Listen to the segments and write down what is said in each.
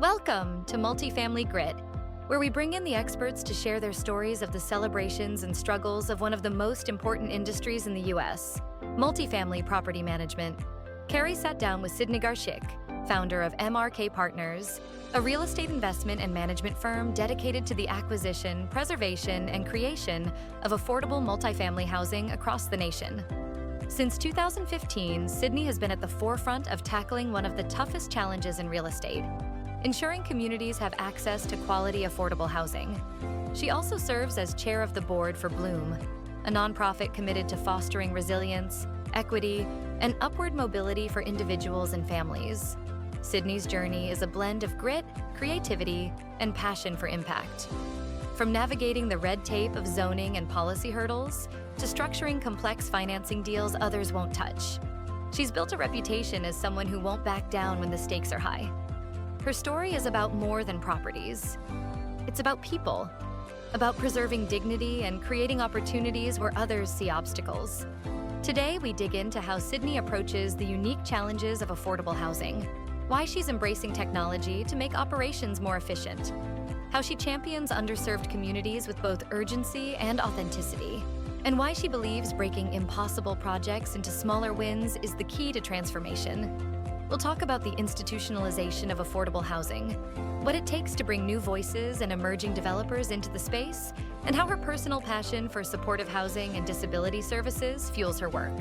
Welcome to Multifamily Grit, where we bring in the experts to share their stories of the celebrations and struggles of one of the most important industries in the U.S., multifamily property management. Kerri sat down with Sydne Garchik, founder of MRK Partners, a real estate investment and management firm dedicated to the acquisition, preservation, and creation of affordable multifamily housing across the nation. Since 2015, Sydne has been at the forefront of tackling one of the toughest challenges in real estate: ensuring communities have access to quality, affordable housing. She also serves as chair of the board for Bloom, a nonprofit committed to fostering resilience, equity, and upward mobility for individuals and families. Sydne's journey is a blend of grit, creativity, and passion for impact. From navigating the red tape of zoning and policy hurdles to structuring complex financing deals others won't touch, she's built a reputation as someone who won't back down when the stakes are high. Her story is about more than properties. It's about people, about preserving dignity and creating opportunities where others see obstacles. Today, we dig into how Sydne approaches the unique challenges of affordable housing, why she's embracing technology to make operations more efficient, how she champions underserved communities with both urgency and authenticity, and why she believes breaking impossible projects into smaller wins is the key to transformation. We'll talk about the institutionalization of affordable housing, what it takes to bring new voices and emerging developers into the space, and how her personal passion for supportive housing and disability services fuels her work.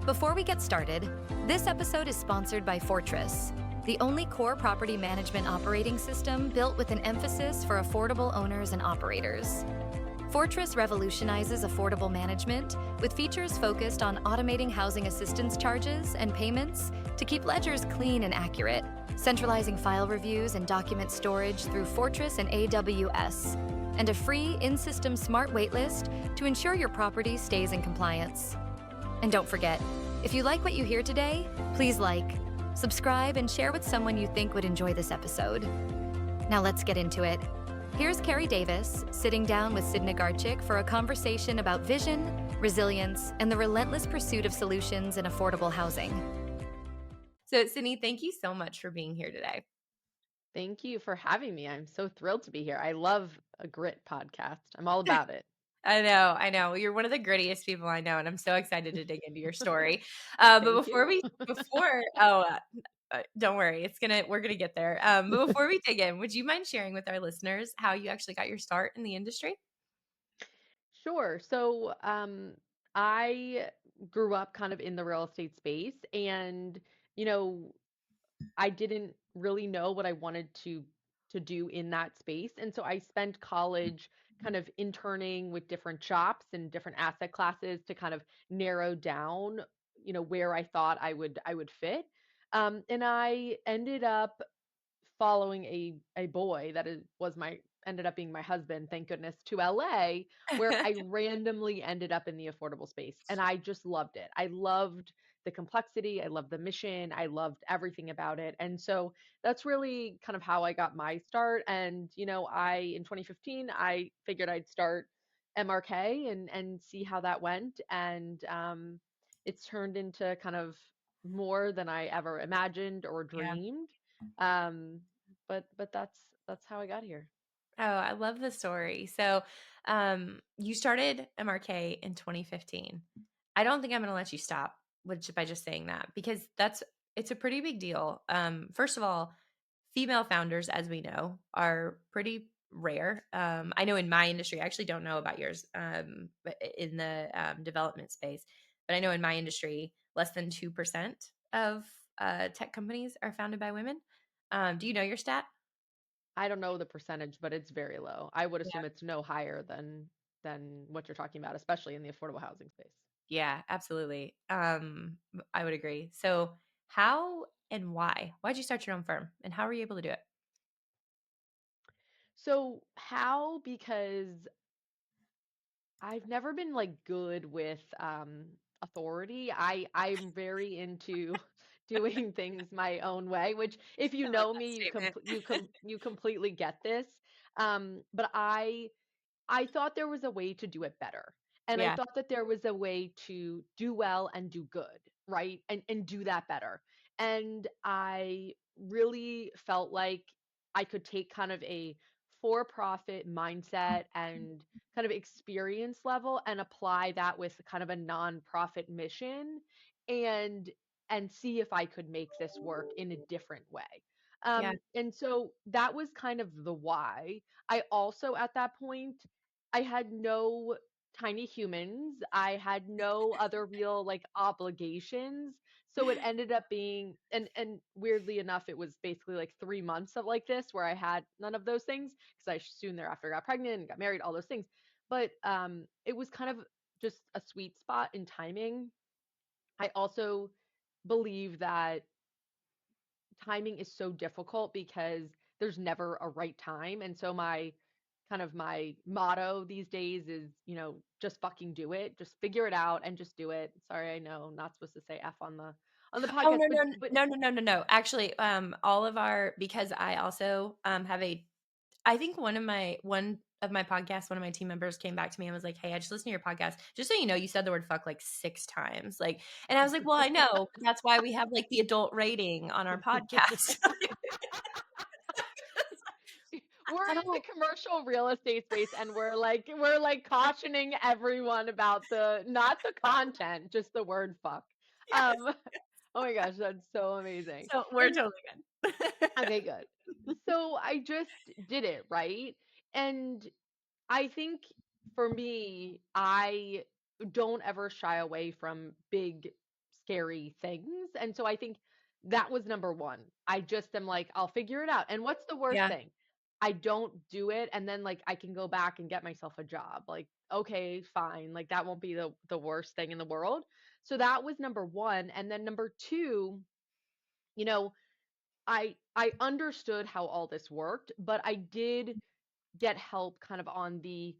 Before we get started, this episode is sponsored by Fortress, the only core property management operating system built with an emphasis for affordable owners and operators. Fortress revolutionizes affordable management with features focused on automating housing assistance charges and payments to keep ledgers clean and accurate, centralizing file reviews and document storage through Fortress and AWS, and a free in-system smart waitlist to ensure your property stays in compliance. And don't forget, if you like what you hear today, please like, subscribe, and share with someone you think would enjoy this episode. Now let's get into it. Here's Kerri Davis sitting down with Sydne Garchik for a conversation about vision, resilience, and the relentless pursuit of solutions in affordable housing. So, Sydne, thank you so much for being here today. Thank you for having me. I'm so thrilled to be here. I love a grit podcast. I'm all about it. I know. You're one of the grittiest people I know, and I'm so excited to dig into your story. Thank you. Don't worry, we're gonna get there. But before we dig in, would you mind sharing with our listeners how you actually got your start in the industry? Sure. I grew up kind of in the real estate space, and you know, I didn't really know what I wanted to do in that space. And so I spent college kind of interning with different shops and different asset classes to kind of narrow down, where I thought I would fit. And I ended up following a boy that was my ended up being my husband, thank goodness, to LA, where I randomly ended up in the affordable space. And I just loved it. I loved the complexity, I loved the mission, I loved everything about it. And so that's really kind of how I got my start. And I in 2015 I figured I'd start MRK and see how that went. And it's turned into kind of more than I ever imagined or Yeah. dreamed. Um, but that's how I got here. Oh, I love the story. So, you started MRK in 2015. I don't think I'm going to let you stop by just saying that, because it's a pretty big deal. First of all, female founders, as we know, are pretty rare. I know in my industry, I actually don't know about yours, but in the development space, but I know in my industry, less than 2% of tech companies are founded by women. Do you know your stat? I don't know the percentage, but it's very low. I would assume it's no higher than what you're talking about, especially in the affordable housing space. Yeah, absolutely. I would agree. So, how and why'd you start your own firm, and how were you able to do it? So how? Because I've never been like good with authority. I'm very into doing things my own way, which if you I love know that me, statement. you completely get this. But I thought there was a way to do it better. And I Yeah, thought that there was a way to do well and do good, right? And do that better. And I really felt like I could take kind of a for-profit mindset and kind of experience level and apply that with kind of a nonprofit mission and see if I could make this work in a different way. Yeah. And so that was kind of the why. I also at that point I had no tiny humans. I had no other real like obligations. So it ended up being, and weirdly enough, it was basically like 3 months of like this where I had none of those things because I soon thereafter got pregnant and got married, all those things. But it was kind of just a sweet spot in timing. I also believe that timing is so difficult because there's never a right time. And so my motto these days is, just fucking do it. Just figure it out and just do it. Sorry, I know I'm not supposed to say F on the Oh, podcast, no, but no, but no, no, no, no, no. Actually, all of our because I also have a I think one of my podcasts, one of my team members came back to me and was like, "Hey, I just listened to your podcast. Just so you know, you said the word fuck like 6 times." Like, and I was like, "Well, I know, but that's why we have like the adult rating on our podcast." we're I in the don't commercial real estate space and we're like cautioning everyone about the not the content, just the word fuck. Yes. Um oh my gosh, that's so amazing. So, we're And totally good. okay, good. So I just did it, right? And I think for me, I don't ever shy away from big, scary things. And so I think that was number one. I just am like, I'll figure it out. And what's the worst Yeah. thing? I don't do it. And then like I can go back and get myself a job. Like, okay, fine. Like that won't be the worst thing in the world. So that was number one. And then number two, you know, I understood how all this worked, but I did get help kind of on the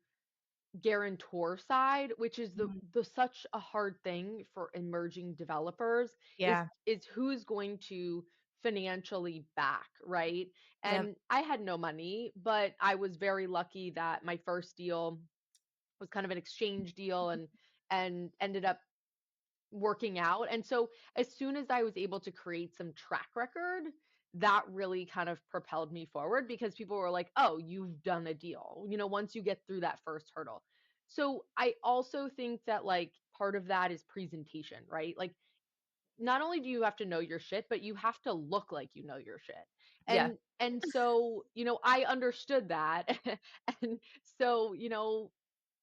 guarantor side, which is Mhm. the such a hard thing for emerging developers is Yeah. is who's going to financially back, right? Yep. And I had no money, but I was very lucky that my first deal was kind of an exchange deal and ended up working out. And so as soon as I was able to create some track record, that really kind of propelled me forward because people were like, "Oh, you've done a deal." Once you get through that first hurdle. So I also think that like part of that is presentation, right? Like not only do you have to know your shit, but you have to look like you know your shit. Yeah. And so, I understood that. And so,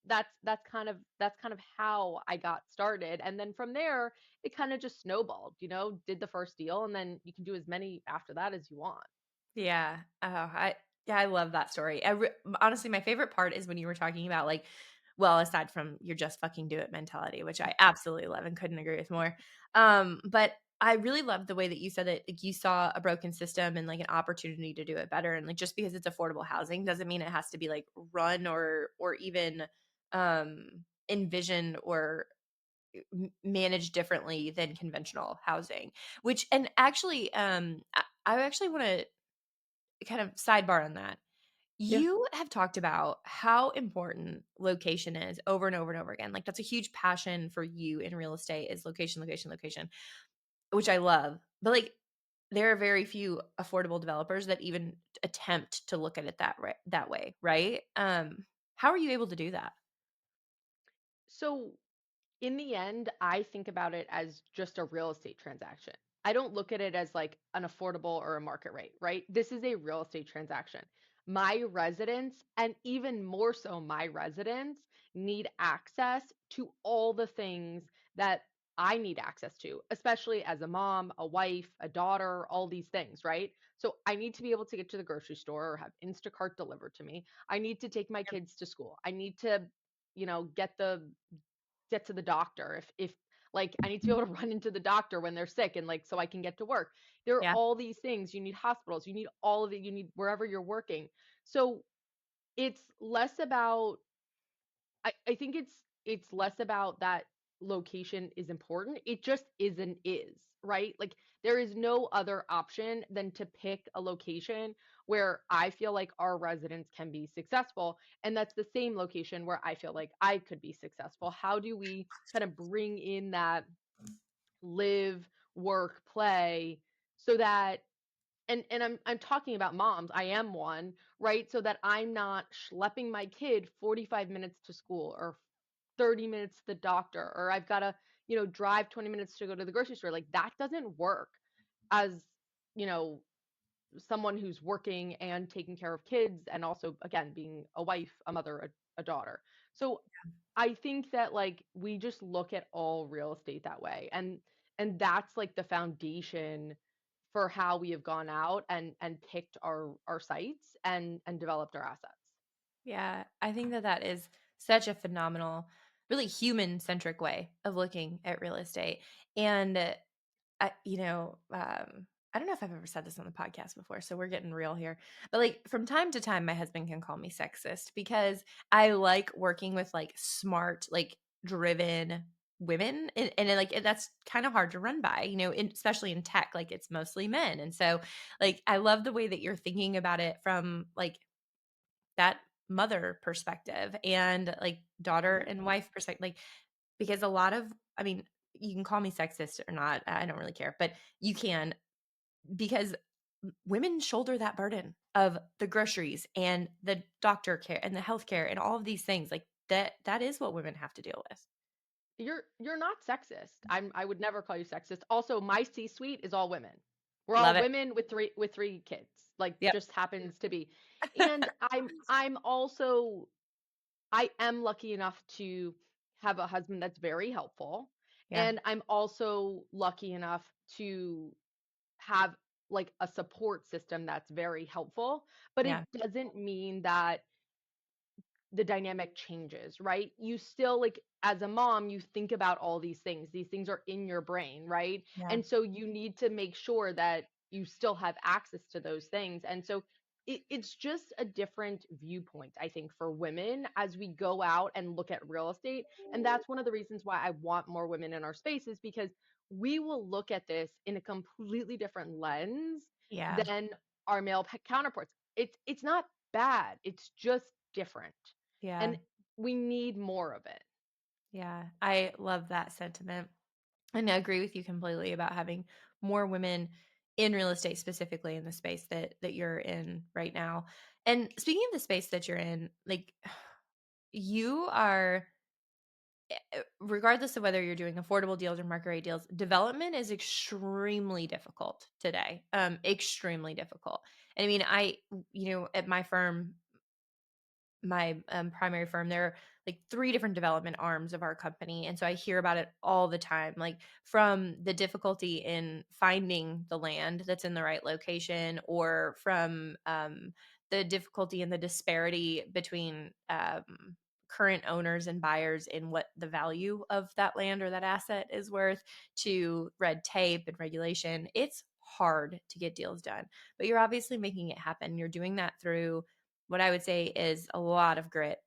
that's kind of how I got started. And then from there, it kind of just snowballed, did the first deal and then you can do as many after that as you want. Yeah. I love that story. Honestly, my favorite part is when you were talking about like, well, aside from your just fucking do it mentality, which I absolutely love and couldn't agree with more. But I really love the way that you said that like you saw a broken system and like an opportunity to do it better. And like just because it's affordable housing doesn't mean it has to be like run or even envisioned or managed differently than conventional housing. Which and actually, I actually want to kind of sidebar on that. Yeah. You have talked about how important location is over and over and over again. Like that's a huge passion for you in real estate is location, location, location, which I love. But like there are very few affordable developers that even attempt to look at it that way, right? How are you able to do that? So in the end, I think about it as just a real estate transaction. I don't look at it as like an affordable or a market rate, right? This is a real estate transaction. My residents, and even more so, my residents need access to all the things that I need access to, especially as a mom, a wife, a daughter, all these things, right? So I need to be able to get to the grocery store or have Instacart delivered to me. I need to take my kids to school. I need to, get to the doctor if like I need to be able to run into the doctor when they're sick and like so I can get to work. There are Yeah. all these things. You need hospitals, you need all of it, you need wherever you're working. So it's less about I think it's less about that location is important. It just is, right? Like there is no other option than to pick a location where I feel like our residents can be successful. And that's the same location where I feel like I could be successful. How do we kind of bring in that live, work, play so that and I'm talking about moms. I am one, right? So that I'm not schlepping my kid 45 minutes to school or 30 minutes to the doctor, or I've got to, drive 20 minutes to go to the grocery store. Like that doesn't work as, you know, someone who's working and taking care of kids and also again being a wife, a mother, a daughter. So I think that like we just look at all real estate that way, and that's like the foundation for how we have gone out and picked our sites and developed our assets. Yeah, I think that that is such a phenomenal, really human-centric way of looking at real estate. And I don't know if I've ever said this on the podcast before, so we're getting real here. But like from time to time, my husband can call me sexist because I like working with like smart, like driven women, and like that's kind of hard to run by, especially in tech. Like it's mostly men, and so like I love the way that you're thinking about it from like that mother perspective and like daughter Mhm. and wife perspective, like because a lot of, I mean, you can call me sexist or not, I don't really care, but you can, because women shoulder that burden of the groceries and the doctor care and the healthcare and all of these things. Like that is what women have to deal with. You're not sexist. I would never call you sexist. Also, my C-suite is all women. We're all Love it. women with three kids. Like Yep. just happens to be. And I'm also I am lucky enough to have a husband that's very helpful. Yeah. And I'm also lucky enough to have like a support system that's very helpful. But it Yeah. doesn't mean that the dynamic changes, right? You still like as a mom, you think about all these things. These things are in your brain, right? Yeah. And so you need to make sure that you still have access to those things. And so it's just a different viewpoint, I think, for women as we go out and look at real estate. And that's one of the reasons why I want more women in our spaces because we will look at this in a completely different lens Yeah. than our male counterparts. It's not bad. It's just different. Yeah. And we need more of it. Yeah. I love that sentiment. And I agree with you completely about having more women in real estate, specifically in the space that you're in right now. And speaking of the space that you're in, like you are, regardless of whether you're doing affordable deals or market rate deals, development is extremely difficult today. Extremely difficult. And I mean, at my firm, my primary firm, there are like three different development arms of our company, and so I hear about it all the time, like from the difficulty in finding the land that's in the right location, or from the difficulty and the disparity between current owners and buyers in what the value of that land or that asset is worth, to red tape and regulation. It's hard to get deals done, but you're obviously making it happen. You're doing that through what I would say is a lot of grit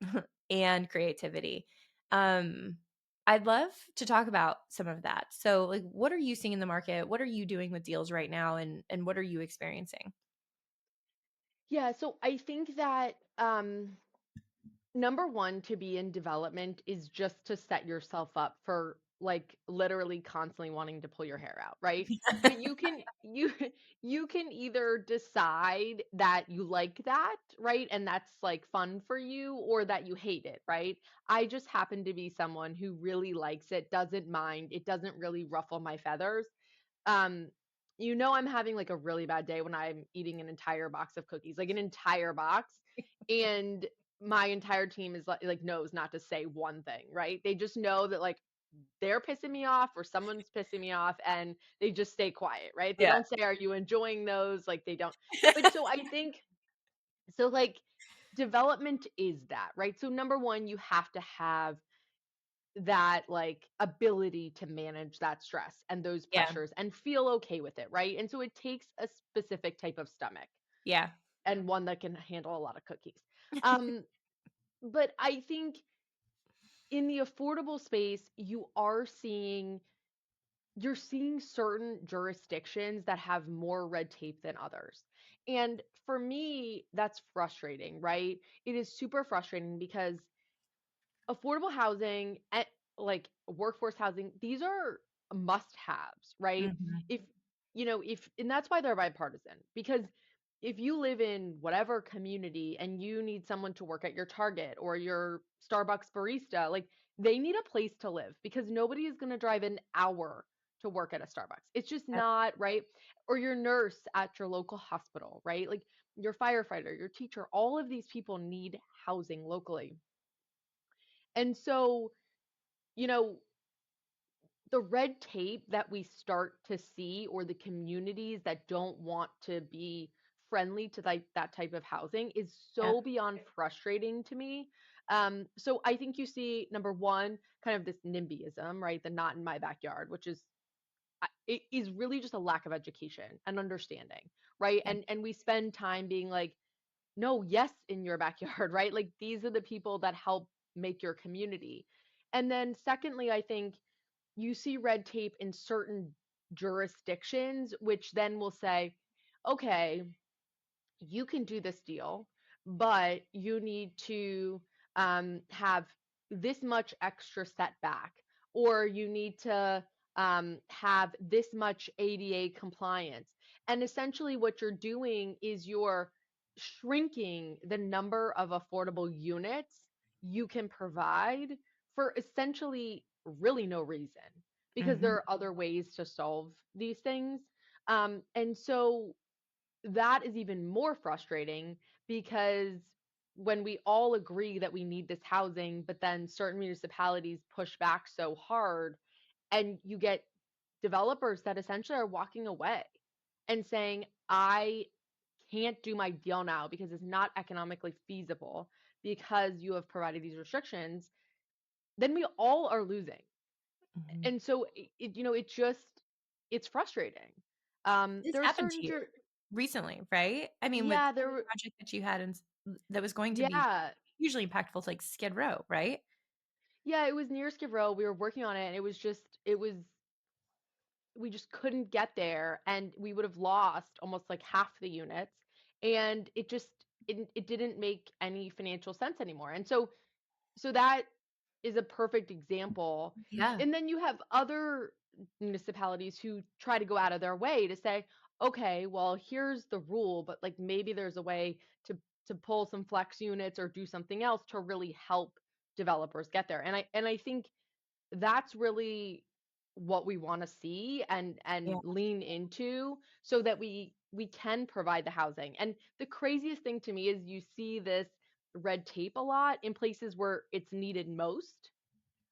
and creativity. Um, I'd love to talk about some of that. So, like, what are you seeing in the market? What are you doing with deals right now, and what are you experiencing? Yeah, so I think that number one to be in development is just to set yourself up for like literally constantly wanting to pull your hair out, right? But you can either decide that you like that, right? And that's like fun for you, or that you hate it, right? I just happen to be someone who really likes it, doesn't mind, it doesn't really ruffle my feathers. um I'm having like a really bad day when I'm eating an entire box of cookies, like an entire box, and my entire team is like knows not to say one thing, right? They just know that like they're pissing me off or someone's pissing me off, and they just stay quiet, right? They Yeah. don't say, "Are you enjoying those?" Like they don't. But so I think so like development is that, right? So number one, you have to have that like ability to manage that stress and those Yeah. pressures and feel okay with it, right? And so it takes a specific type of stomach Yeah. and one that can handle a lot of cookies. Um, but I think in the affordable space, you're seeing certain jurisdictions that have more red tape than others. And for me, that's frustrating, right? It is super frustrating because affordable housing, like workforce housing, these are must haves, right? Mhm. If and that's why they're bipartisan, because if you live in whatever community and you need someone to work at your Target or your Starbucks barista, like they need a place to live because nobody is going to drive an hour to work at a Starbucks. It's just Yep. not right. Or your nurse at your local hospital, right? Like your firefighter, your teacher, all of these people need housing locally. And so, you know, the red tape that we start to see, or the communities that don't want to be friendly to that type of housing, is Yep. so beyond frustrating to me. So I think you see, number one, kind of this NIMBYism, right? The not in my backyard, which is it is really just a lack of education and understanding, right? Yep. And we spend time being like, no, yes, in your backyard, right? Like these are the people that help make your community. And then secondly, I think you see red tape in certain jurisdictions, which then will say, okay, you can do this deal, but you need to have this much extra setback, or you need to have this much ADA compliance. And essentially, what you're doing is you're shrinking the number of affordable units you can provide for essentially really no reason, because there Hmm. are other ways to solve these things. And so that is even more frustrating, because when we all agree that we need this housing, but then certain municipalities push back so hard, and you get developers that essentially are walking away and saying, I can't do my deal now because it's not economically feasible because you have provided these restrictions, then we all are losing. Hmm. And so it's frustrating. This There are happened certain to you recently, right? I mean, with yeah, the project that you had that was going to be yeah. hugely impactful to like Skid Row, right? Yeah, it was near Skid Row. We were working on it, and we just couldn't get there, and we would have lost almost like half the units, and it didn't make any financial sense anymore. And so that is a perfect example. Yeah. And then you have other municipalities who try to go out of their way to say, okay, well, here's the rule, but like maybe there's a way to pull some flex units or do something else to really help developers get there. And I think that's really what we want to see and Yeah. lean into, so that we can provide the housing. And the craziest thing to me is you see this red tape a lot in places where it's needed most,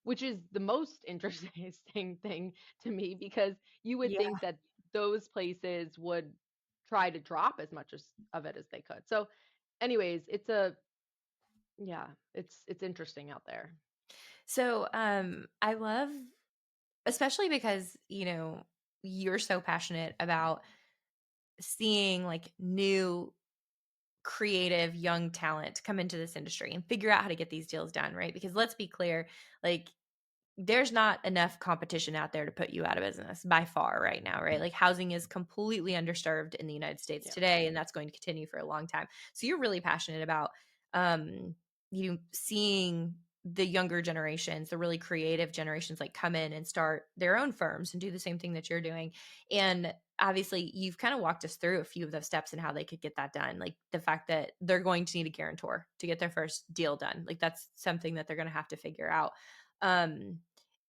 which is the most interesting thing to me, because you would Yeah. think that those places would try to drop as much of it as they could. So anyways, yeah, it's interesting out there. So, I love, especially because, you're so passionate about seeing like new creative young talent come into this industry and figure out how to get these deals done, right? Because let's be clear, like there's not enough competition out there to put you out of business by far right now, right? Like housing is completely underserved in the United States Yeah. today, and that's going to continue for a long time. So you're really passionate about um seeing the younger generations, the really creative generations like come in and start their own firms and do the same thing that you're doing. And obviously you've kind of walked us through a few of those steps and how they could get that done. Like the fact that they're going to need a guarantor to get their first deal done. Like that's something that they're going to have to figure out. Um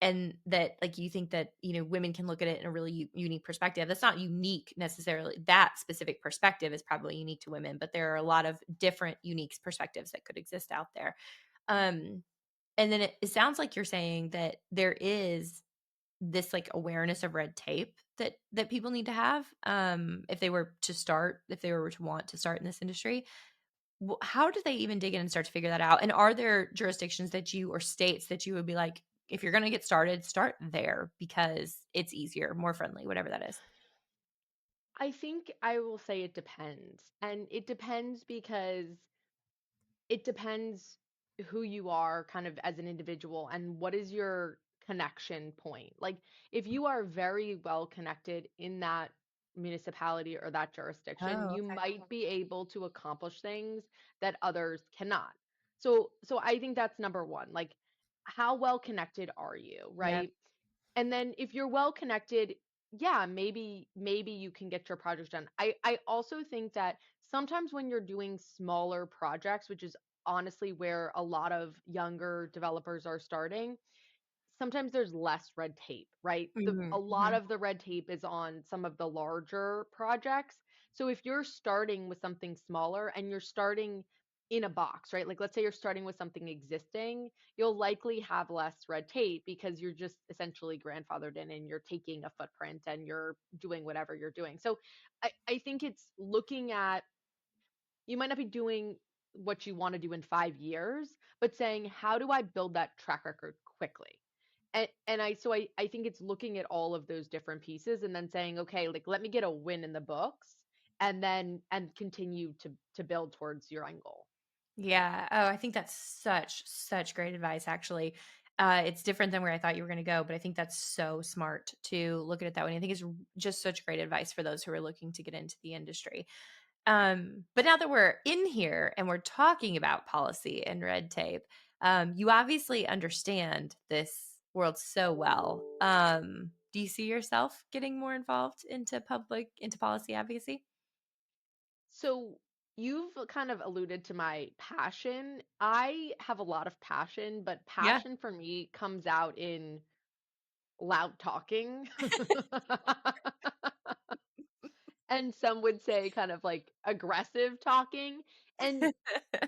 and that like you think that women can look at it in a really unique perspective. That's not unique necessarily, that specific perspective is probably unique to women, but there are a lot of different unique perspectives that could exist out there. um and then it sounds like you're saying that there is this like awareness of red tape that people need to have if they were to start, if they were to want to start in this industry. How do they even dig in and start to figure that out? And are there jurisdictions that you, or states that you would be like, if you're going to get started, start there because it's easier, more friendly, whatever that is? I think I will say it depends. And it depends because it depends who you are kind of as an individual and what is your connection point. Like if you are very well connected in that municipality or that jurisdiction, Oh, you okay. might be able to accomplish things that others cannot. So I think that's number one. Like how well connected are you, Yep. right? And then if you're well connected, yeah, maybe you can get your project done. I also think that sometimes when you're doing smaller projects, which is honestly where a lot of younger developers are starting, sometimes there's less red tape, right? A Mhm, lot mhm. of the red tape is on some of the larger projects. So if you're starting with something smaller and you're starting in a box, right? Like let's say you're starting with something existing, you'll likely have less red tape because you're just essentially grandfathered in and you're taking a footprint and you're doing whatever you're doing. So I think it's looking at, you might not be doing what you want to do in 5 years, but saying, how do I build that track record quickly? And I think it's looking at all of those different pieces and then saying, okay, like let me get a win in the books and then and continue to build towards your end goal. Yeah. Oh, I think that's such great advice, actually. It's different than where I thought you were going to go, but I think that's so smart to look at it that way. And I think it's just such great advice for those who are looking to get into the industry. But now that we're in here and we're talking about policy and red tape, you obviously understand this world so well. Do you see yourself getting more involved into policy advocacy? So you've kind of alluded to my passion. I have a lot of passion, but Yeah. passion for me comes out in loud talking. And some would say kind of like aggressive talking. And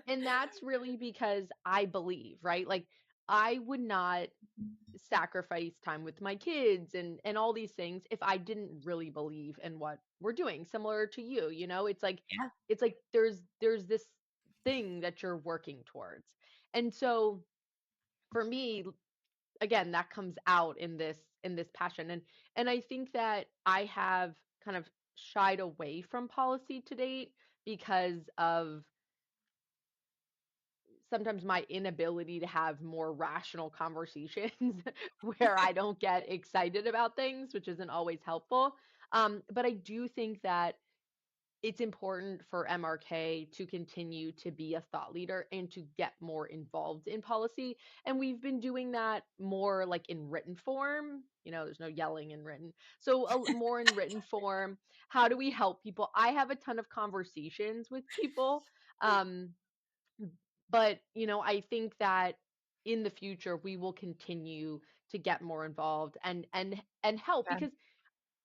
and that's really because I believe, right? Like I would not sacrifice time with my kids and all these things if I didn't really believe in what we're doing. Similar to you, Yeah. it's like there's this thing that you're working towards. And so for me, again, that comes out in this passion. And I think that I have kind of shied away from policy to date because of sometimes my inability to have more rational conversations where I don't get excited about things, which isn't always helpful. But I do think that it's important for MRK to continue to be a thought leader and to get more involved in policy. And we've been doing that more like in written form. There's no yelling in written. So more in written form. How do we help people? I have a ton of conversations with people. Um, but, I think that in the future we will continue to get more involved and help Yeah. because,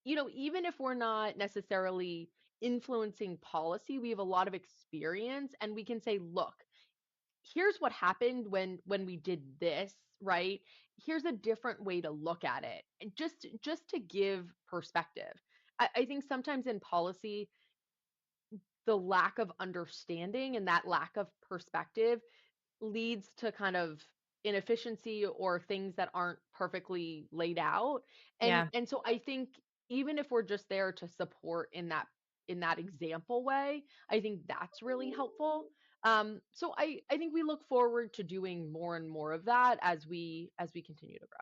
even if we're not necessarily influencing policy, we have a lot of experience and we can say, look, here's what happened when we did this, right? Here's a different way to look at it. And just to give perspective. I think sometimes in policy, the lack of understanding and that lack of perspective leads to kind of inefficiency or things that aren't perfectly laid out. And Yeah. and so I think even if we're just there to support in that example way, I think that's really helpful. So I think we look forward to doing more and more of that as we continue to grow.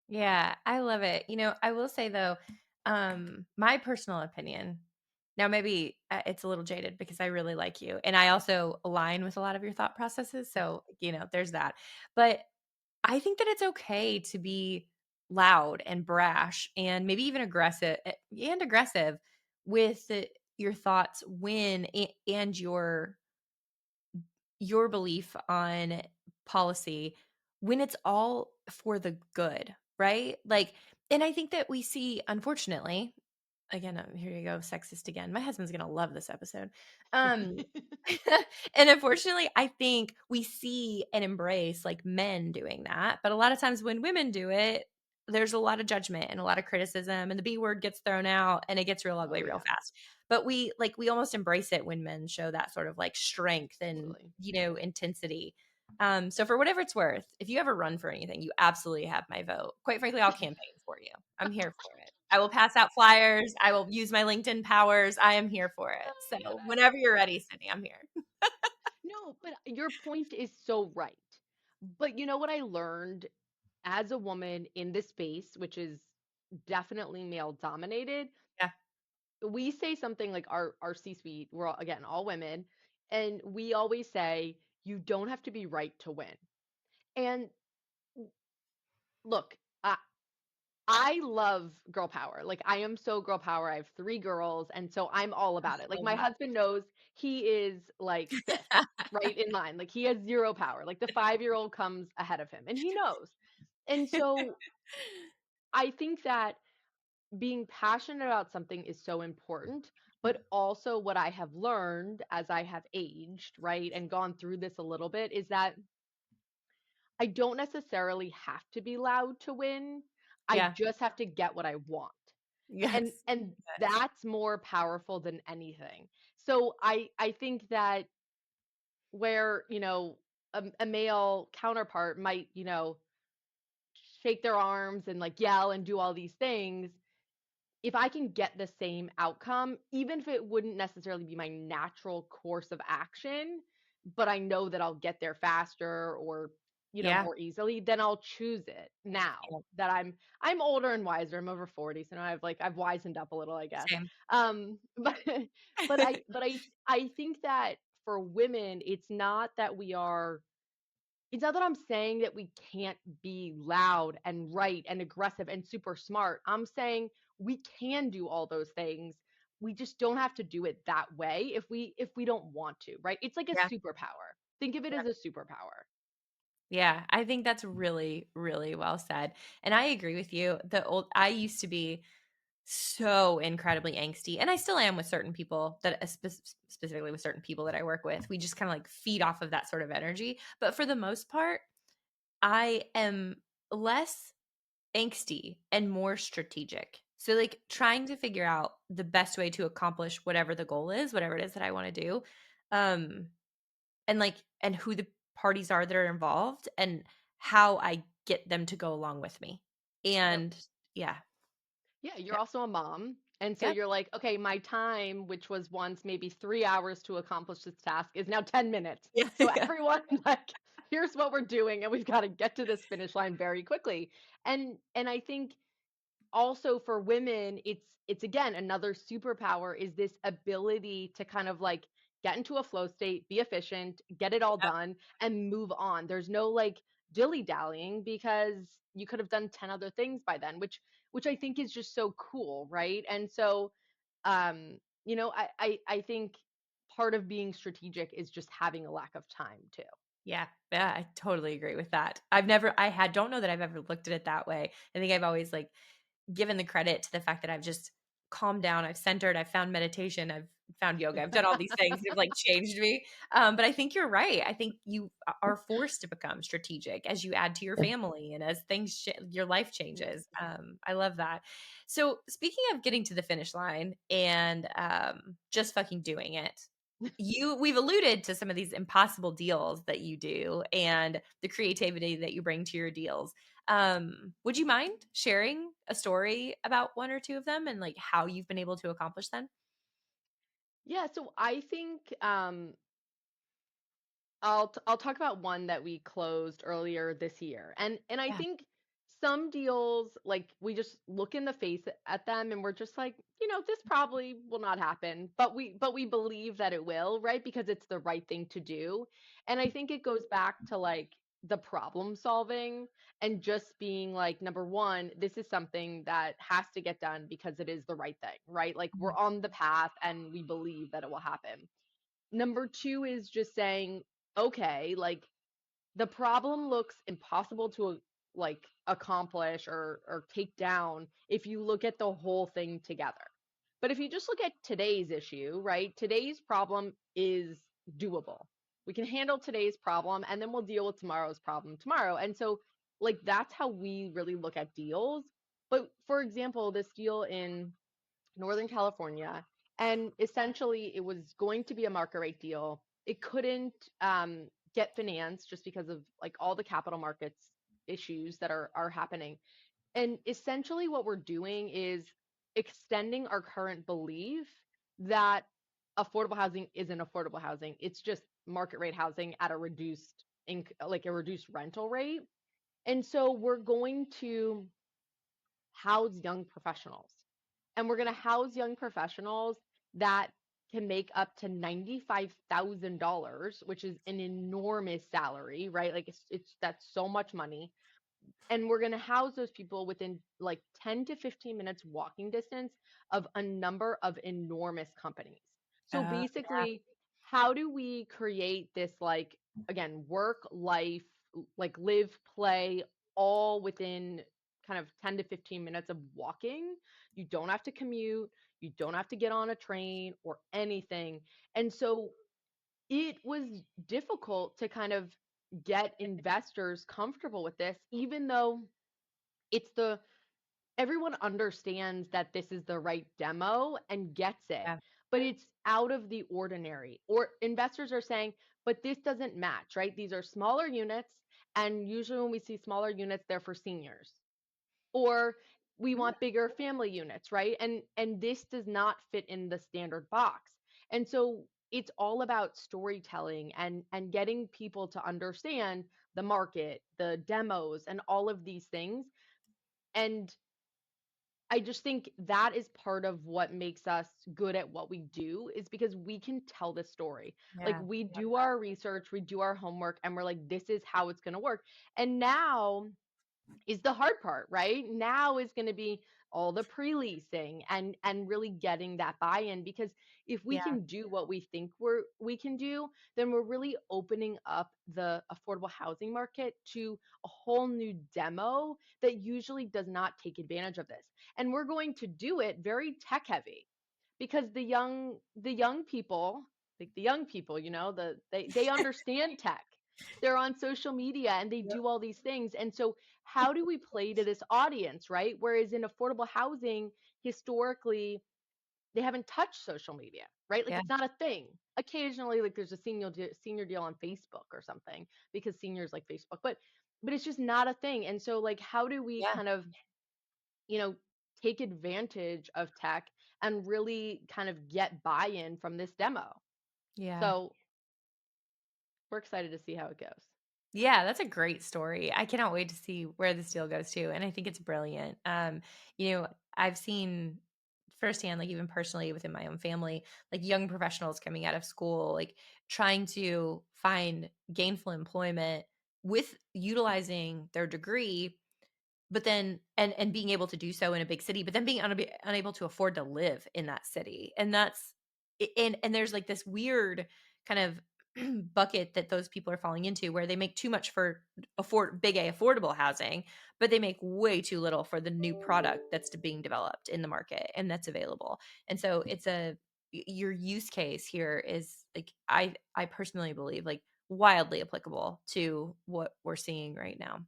Yeah, I love it. I will say though, my personal opinion, now maybe it's a little jaded because I really like you and I also align with a lot of your thought processes. So, there's that. But I think that it's okay to be loud and brash and maybe even aggressive with your thoughts and your belief on policy when it's all for the good, right? Like, and I think that we see, unfortunately, again, here you go, sexist again. My husband's gonna love this episode. Um, and unfortunately, I think we see and embrace like men doing that, but a lot of times when women do it, there's a lot of judgment and a lot of criticism, and the B word gets thrown out, and it gets real Oh ugly real yeah, fast. But we almost embrace it when men show that sort of like strength and totally. intensity. So for whatever it's worth, if you ever run for anything, you absolutely have my vote. Quite frankly, I'll campaign for you. I'm here for it. I will pass out flyers. I will use my LinkedIn powers. I am here for it. Oh, So God, whenever you're ready, Sydney, I'm here. no, but your point is so right. But you know what I learned as a woman in this space, which is definitely male dominated, Yeah. we say something like our C-suite, we're all, again, all women, and we always say you don't have to be right to win. And look, I love girl power. Like I am so girl power. I have 3 girls, and so I'm all about it. Like So my much. husband knows he is like 5th, right in line. Like he has 0 power. Like the 5-year-old comes ahead of him, and he knows. And so I think that being passionate about something is so important, but also what I have learned as I have aged, right, and gone through this a little bit is that I don't necessarily have to be loud to win. I Yeah. just have to get what I want. And Yes. and Yes. that's more powerful than anything. So I think that where, a male counterpart might, shake their arms and like yell and do all these things, if I can get the same outcome, even if it wouldn't necessarily be my natural course of action, but I know that I'll get there faster or, Yeah. more easily, then I'll choose it now Yeah. that I'm older and wiser. I'm over 40, so now I've wisened up a little, I guess. Same. But I think that for women, it's not that I'm saying that we can't be loud and right and aggressive and super smart. I'm saying we can do all those things. We just don't have to do it that way if we don't want to, right? It's like a Yeah. superpower. Think of it as a superpower. Yeah, I think that's really, really well said. And I agree with you. I used to be so incredibly angsty, and I still am with certain people specifically with certain people that I work with. We just kind of like feed off of that sort of energy. But for the most part, I am less angsty and more strategic. So like trying to figure out the best way to accomplish whatever the goal is, whatever it is that I want to do. Um and who the parties are that are involved and how I get them to go along with me. Yep. And yeah. Yeah, you're Yeah. also a mom. And so Yep. you're like, okay, my time, which was once maybe 3 hours to accomplish this task, is now 10 minutes. Yeah. So Yeah. everyone, like, here's what we're doing, and we've got to get to this finish line very quickly. And I think also for women, it's again another superpower is this ability to kind of like get into a flow state, be efficient, get it all done, and move on. There's no like dilly dallying because you could have done 10 other things by then, which I think is just so cool, right? And so I think part of being strategic is just having a lack of time too. Yeah, yeah, I totally agree with that. Don't know that I've ever looked at it that way. I think I've always like given the credit to the fact that I've just calmed down, I've centered, I've found meditation, I've found yoga, I've done all these things that have like changed me. But I think you're right. I think you are forced to become strategic as you add to your family and as your life changes. I love that. So speaking of getting to the finish line and just fucking doing it, we've alluded to some of these impossible deals that you do and the creativity that you bring to your deals. Would you mind sharing a story about one or two of them and like how you've been able to accomplish them? Yeah, so I think I'll talk about one that we closed earlier this year. And I Yeah. think some deals like we just look in the face at them and we're just like, this probably will not happen, but we believe that it will, right? Because it's the right thing to do. And I think it goes back to like the problem solving and just being like number 1, this is something that has to get done because it is the right thing, right? Like we're Mhm. on the path and we believe that it will happen. Number 2 is just saying, okay, like the problem looks impossible to like accomplish or take down if you look at the whole thing together. But if you just look at today's issue, right? Today's problem is doable. We can handle today's problem and then we'll deal with tomorrow's problem tomorrow. And so like that's how we really look at deals. But for example, this deal in Northern California, and essentially it was going to be a market rate deal. It couldn't get financed just because of like all the capital markets issues that are happening. And essentially what we're doing is extending our current belief that affordable housing isn't affordable housing. It's just market rate housing at a like a reduced rental rate. And so we're going to house young professionals. And we're going to house young professionals that can make up to $95,000, which is an enormous salary, right? Like it's that's so much money. and we're going to house those people within like 10 to 15 minutes walking distance of a number of enormous companies. So Yeah. basically, how do we create this, like, again, work, life, like live, play, all within kind of 10 to 15 minutes of walking? You don't have to commute, you don't have to get on a train or anything. And so it was difficult to kind of get investors comfortable with this, even though it's the everyone understands that this is the right demo and gets it, Yeah. but it's out of the ordinary. Or investors are saying, but this doesn't match, right? These are smaller units, and usually when we see smaller units, they're for seniors. Or we Mhm. want bigger family units, right? And this does not fit in the standard box. And so it's all about storytelling and getting people to understand the market, the demos, and all of these things. And I just think that is part of what makes us good at what we do, is because we can tell the story. Like, Yeah. we do our research, we do our homework, and we're like, this is how it's going to work. And now is the hard part, right? Now is going to be all the pre-leasing and really getting that buy-in, because if we Yeah. can do what we think we can do, then we're really opening up the affordable housing market to a whole new demo that usually does not take advantage of this. And we're going to do it very tech heavy, because the young people, like the young people, they understand tech. They're on social media and they Yep. do all these things. And so how do we play to this audience, right? Whereas in affordable housing, historically, they haven't touched social media, right? Like, Yeah. it's not a thing. Occasionally, like, there's a senior deal on Facebook or something, because seniors like Facebook, but it's just not a thing. And so, like, how do we Yeah. kind of, you know, take advantage of tech and really kind of get buy-in from this demo? Yeah. So we're excited to see how it goes. Yeah, that's a great story. I cannot wait to see where this deal goes to, and I think it's brilliant. You know, I've seen firsthand, like even personally within my own family, like young professionals coming out of school, like trying to find gainful employment with utilizing their degree, but then and being able to do so in a big city, but then being unable to afford to live in that city. And that's and there's like this weird kind of bucket that those people are falling into, where they make too much for big A affordable housing, but they make way too little for the new product that's being developed in the market and that's available. And so it's your use case here is like, I personally believe, like wildly applicable to what we're seeing right now.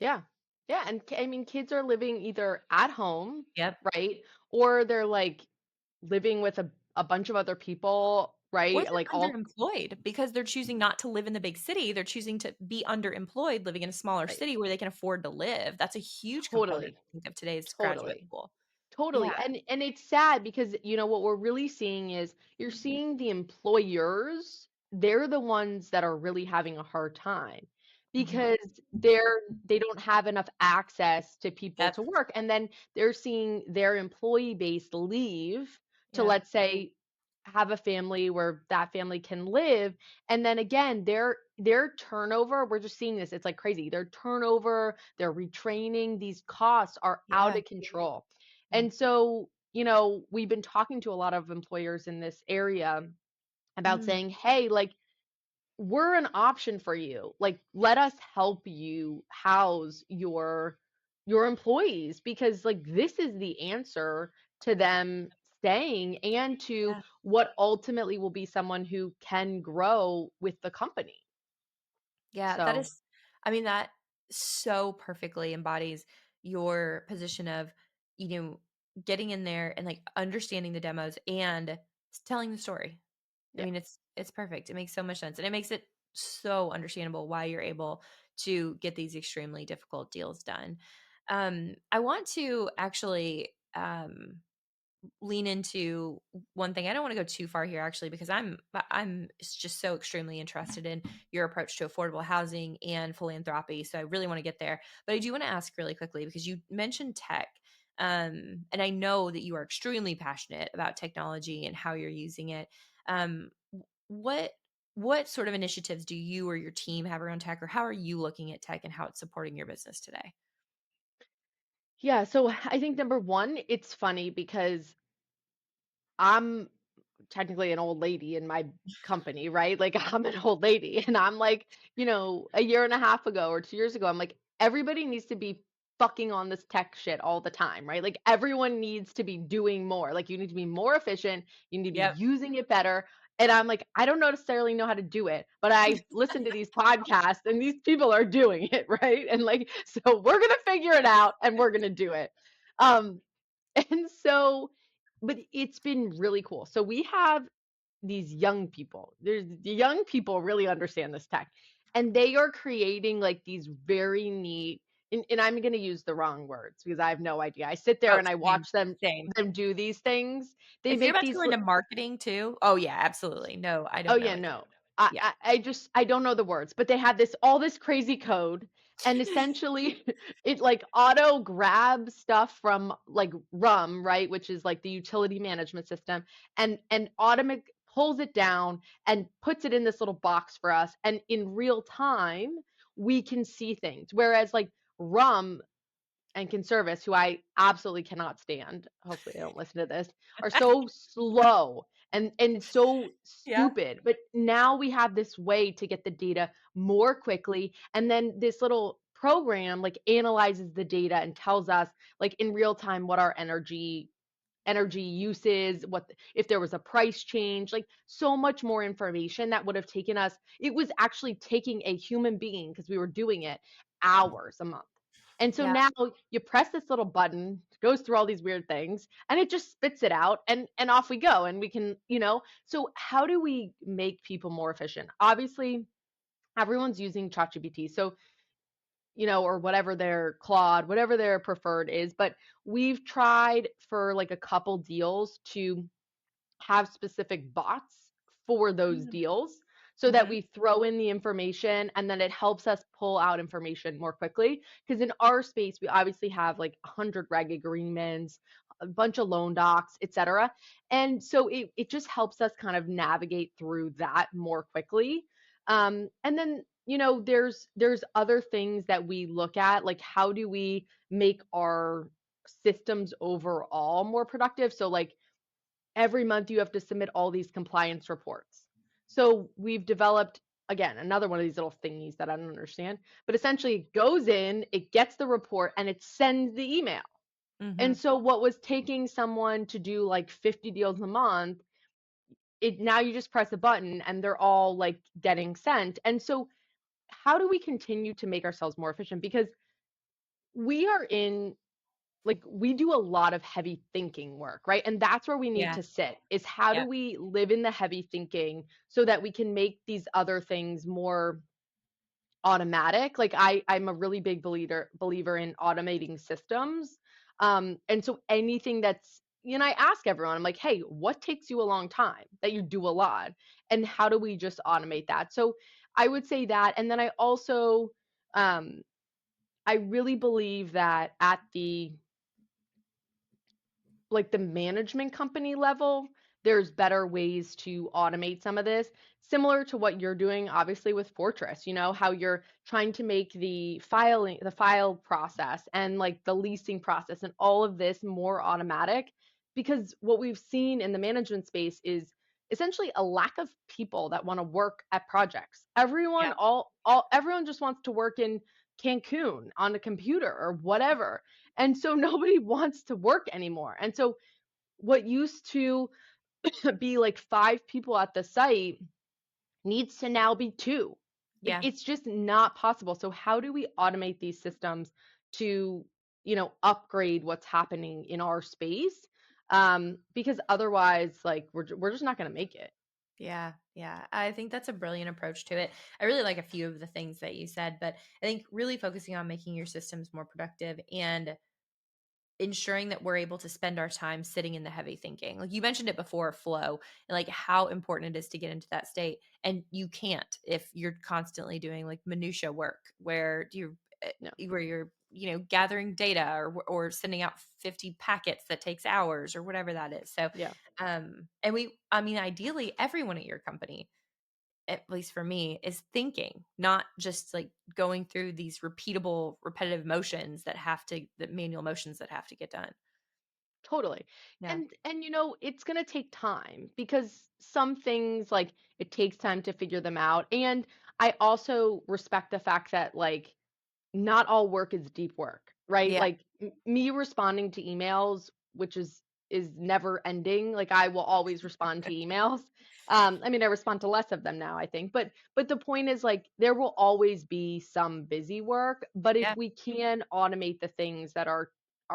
Yeah. Yeah. And I mean, kids are living either at home, Yep. right? Or they're like living with a bunch of other people, Or right? Like, they're all underemployed because they're choosing not to live in the big city. They're choosing to be underemployed, living in a smaller right. city where they can afford to live. That's a huge component, Totally. I think, of today's graduate Totally. pool. Totally. Yeah. And it's sad, because what we're really seeing is you're seeing the employers, they're the ones that are really having a hard time, Mhm. because they don't have enough access to people Yep. to work, and then they're seeing their employee base leave to, Yep. let's say, have a family where that family can live. And then again, their turnover, we're just seeing this, it's like crazy. Their turnover, their retraining, these costs are out Yeah. of control. Mm. And so, we've been talking to a lot of employers in this area about Mm. saying, hey, like, we're an option for you. Like, let us help you house your employees, because like, this is the answer to them staying, and to Yeah. what ultimately will be someone who can grow with the company. Yeah, that So, is, I mean, that so perfectly embodies your position of, you know, getting in there and like understanding the demos and telling the story. I yeah. mean, it's perfect. It makes so much sense. And it makes it so understandable why you're able to get these extremely difficult deals done. I want to actually lean into one thing. I don't want to go too far here actually, because I'm just so extremely interested in your approach to affordable housing and philanthropy. So I really want to get there. But I do want to ask really quickly, because you mentioned tech. And I know that you are extremely passionate about technology and how you're using it. What what sort of initiatives do you or your team have around tech, or how are you looking at tech and how it's supporting your business today? Yeah, so I think number one, it's funny because I'm technically an old lady in my company, right? Like I'm an old lady and I'm like, a year and a half ago or 2 years ago, I'm like, everybody needs to be fucking on this tech shit all the time, right? Like everyone needs to be doing more. Like you need to be more efficient, you need to be Yep. using it better. And I'm like, I don't necessarily know how to do it, but I listen to these podcasts and these people are doing it, right? And like, so we're gonna figure it out and we're gonna do it. Um, and so, but it's been really cool. So we have these young people. The young people really understand this tech, and they are creating like these very neat. And I'm going to use the wrong words because I have no idea. I sit there Oh, and I same, watch them same. do these things. They If you're make about to these. go into marketing too, oh yeah, absolutely. No, I Oh don't know yeah, it. no. I, Yeah. I I just I don't know the words, but they had all this crazy code, and essentially it like auto grabs stuff from like right, which is like the utility management system, and automatic pulls it down and puts it in this little box for us, and in real time we can see things. Whereas like Rum and Conservice, who I absolutely cannot stand, hopefully they don't listen to this, are so slow and so Yeah. stupid. But now we have this way to get the data more quickly, and then this little program like analyzes the data and tells us like in real time what our energy use is, if there was a price change, like so much more information that would have taken us. It was actually taking a human being, because we were doing it, hours a month. And so Yeah. now you press this little button, it goes through all these weird things, and it just spits it out, and off we go. And we can, so how do we make people more efficient? Obviously, everyone's using ChatGPT. So or whatever their Claude, whatever their preferred is. But we've tried for like a couple deals to have specific bots for those deals so that Mm-hmm. we throw in the information and then it helps us pull out information more quickly. Because in our space, we obviously have like 100 reg agreements, a bunch of loan docs, etc. And so it just helps us kind of navigate through that more quickly. And then there's other things that we look at, like how do we make our systems overall more productive. So like every month you have to submit all these compliance reports. So we've developed, again, another one of these little thingies that I don't understand, but essentially it goes in, it gets the report, and it sends the email. Mm-hmm. And so what was taking someone to do like 50 deals a month, it now you just press a button and they're all like getting sent. And so how do we continue to make ourselves more efficient? Because we are in like we do a lot of heavy thinking work, right? And that's where we need Yeah. to sit, is how do Yep. we live in the heavy thinking so that we can make these other things more automatic. Like I'm a really big believer in automating systems. And so anything that's, I ask everyone, I'm like, hey, what takes you a long time that you do a lot, and how do we just automate that? So I would say that. And then um I really believe that at the management company level, there's better ways to automate some of this, similar to what you're doing, obviously, with Fortress, how you're trying to make the file process and like the leasing process and all of this more automatic. Because what we've seen in the management space is essentially a lack of people that want to work at projects. Everyone, Yep. everyone just wants to work in Cancun on a computer or whatever, and so nobody wants to work anymore. And so what used to be like 5 people at the site needs to now be 2. Like Yeah. it's just not possible. So how do we automate these systems to, upgrade what's happening in our space? Because otherwise, like we're just not going to make it. Yeah, yeah. I think that's a brilliant approach to it. I really like a few of the things that you said, but I think really focusing on making your systems more productive and ensuring that we're able to spend our time sitting in the heavy thinking. Like you mentioned it before, flow, and like how important it is to get into that state. And you can't if you're constantly doing like minutia work No. where you're, gathering data or sending out 50 packets that takes hours or whatever that is. So Yeah. and I mean ideally everyone at your company at least for me, is thinking, not just like going through these repeatable, repetitive motions the manual motions that have to get done. Totally. Yeah. And it's going to take time because some things like it takes time to figure them out. And I also respect the fact that like not all work is deep work, right? Yeah. Like me responding to emails, which is never ending. Like I will always respond to emails. I mean, I respond to less of them now, I think. But the point is like there will always be some busy work, but if Yeah. we can automate the things that are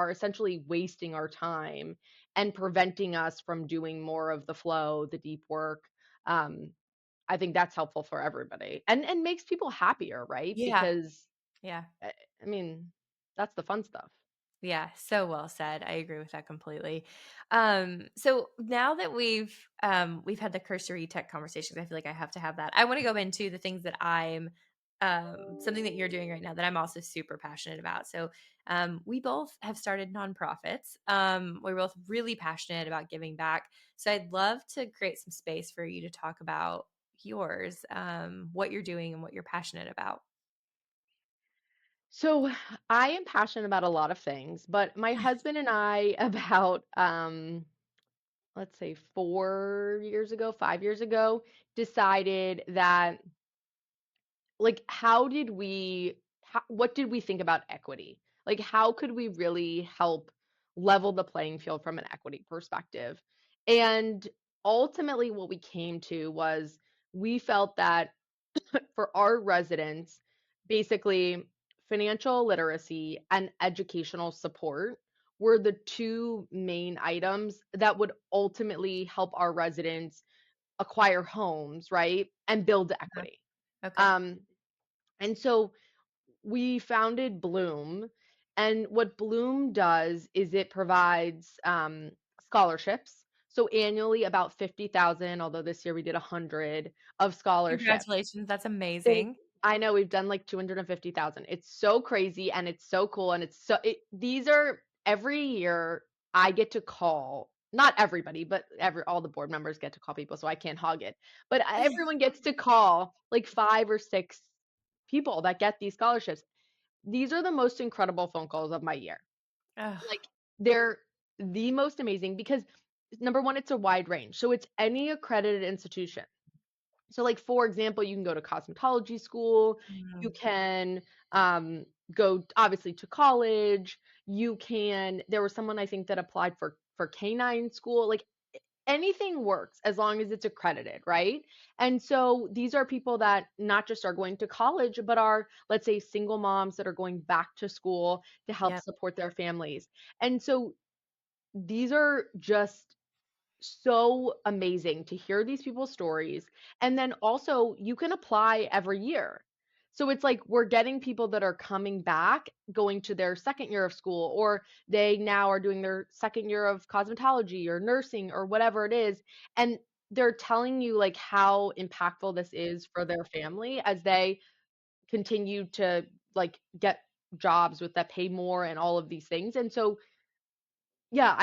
essentially wasting our time and preventing us from doing more of the flow, the deep work, um, I think that's helpful for everybody and makes people happier, right? Yeah. Because Yeah. I I mean, that's the fun stuff. Yeah, so well said. I agree with that completely. So now that we've had the cursory tech conversations, I feel like I have to have that. I want to go into the things that I'm something that you're doing right now that I'm also super passionate about. So we both have started nonprofits. We're both really passionate about giving back. So I'd love to create some space for you to talk about yours, what you're doing and what you're passionate about. So I am passionate about a lot of things, but my husband and I about let's say 4 years ago, 5 years ago, decided that like what did we think about equity? Like how could we really help level the playing field from an equity perspective? And ultimately what we came to was we felt that for our residents, basically financial literacy and educational support were the two main items that would ultimately help our residents acquire homes, right? And build Yeah. equity. Okay. Um, and so we founded Bloom. And what Bloom does is it provides scholarships. So annually about 50,000, although this year we did 100 of scholarships. Congratulations. That's They amazing. I know we've done like 250,000. It's so crazy and it's so cool and these are every year I get to call, not everybody, but all the board members get to call people, so I can't hog it. But everyone gets to call like 5 or 6 people that get these scholarships. These are the most incredible phone calls of my year. Oh, Like they're the most amazing because number one, it's a wide range. So it's any accredited institution. So, like, for example, you can go to cosmetology school, you mm, can go obviously to college, there was someone I think that applied for canine school, like anything works as long as it's accredited, right? And so these are people that not just are going to college, but are, let's say, single moms that are going back to school to help yep, support their families. And so these are just so amazing to hear these people's stories. And then also, you can apply every year. So it's like we're getting people that are coming back, going to their second year of school, or they now are doing their second year of cosmetology or nursing or whatever it is. And they're telling you like how impactful this is for their family as they continue to like get jobs with that pay more and all of these things. And so yeah,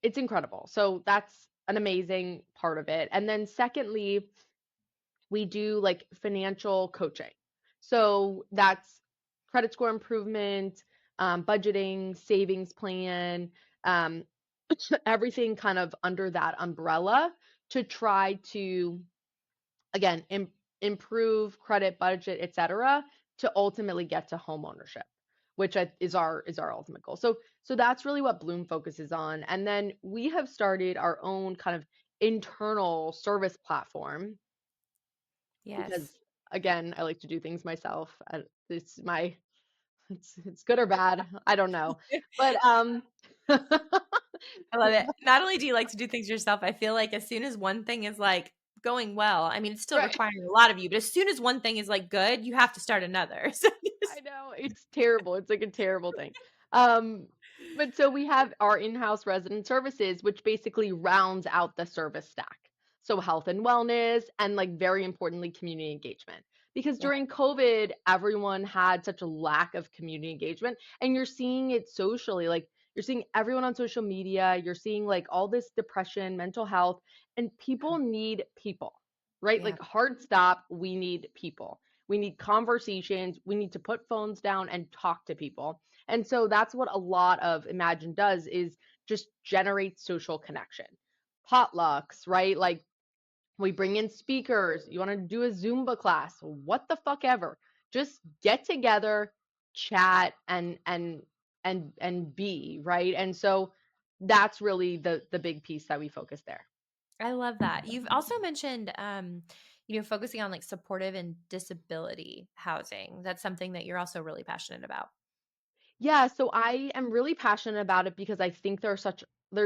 it's incredible. So that's an amazing part of it. And then secondly, we do like financial coaching. So that's credit score improvement, budgeting, savings plan, um, everything kind of under that umbrella to try to again improve credit, budget, etc., to ultimately get to home ownership, which is our ultimate goal. So that's really what Bloom focuses on. And then we have started our own kind of internal service platform because yes. again I like to do things myself. It's good or bad, I don't know, but I love it. Not only do you like to do things yourself, I feel like as soon as one thing is like going well, I mean, it's still right. requiring a lot of you, but as soon as one thing is like good, you have to start another. So I know, it's terrible. It's like a terrible thing. Um, but so we have our in-house resident services, which basically rounds out the service stack. So health and wellness, and like very importantly, community engagement. Because yeah, during COVID, everyone had such a lack of community engagement, and you're seeing it socially. Like you're seeing everyone on social media, you're seeing like all this depression, mental health, and people need people. right? Yeah. Like hard stop, we need people. We need conversations. We need to put phones down and talk to people. And so that's what a lot of Imagine does, is just generate social connection. Potlucks, right? Like we bring in speakers. You want to do a Zumba class, what the fuck ever. Just get together, chat, and be, right? And so that's really the big piece that we focus there. I love that. You've also mentioned, focusing on like supportive and disability housing. That's something that you're also really passionate about. Yeah, so I am really passionate about it because I think there's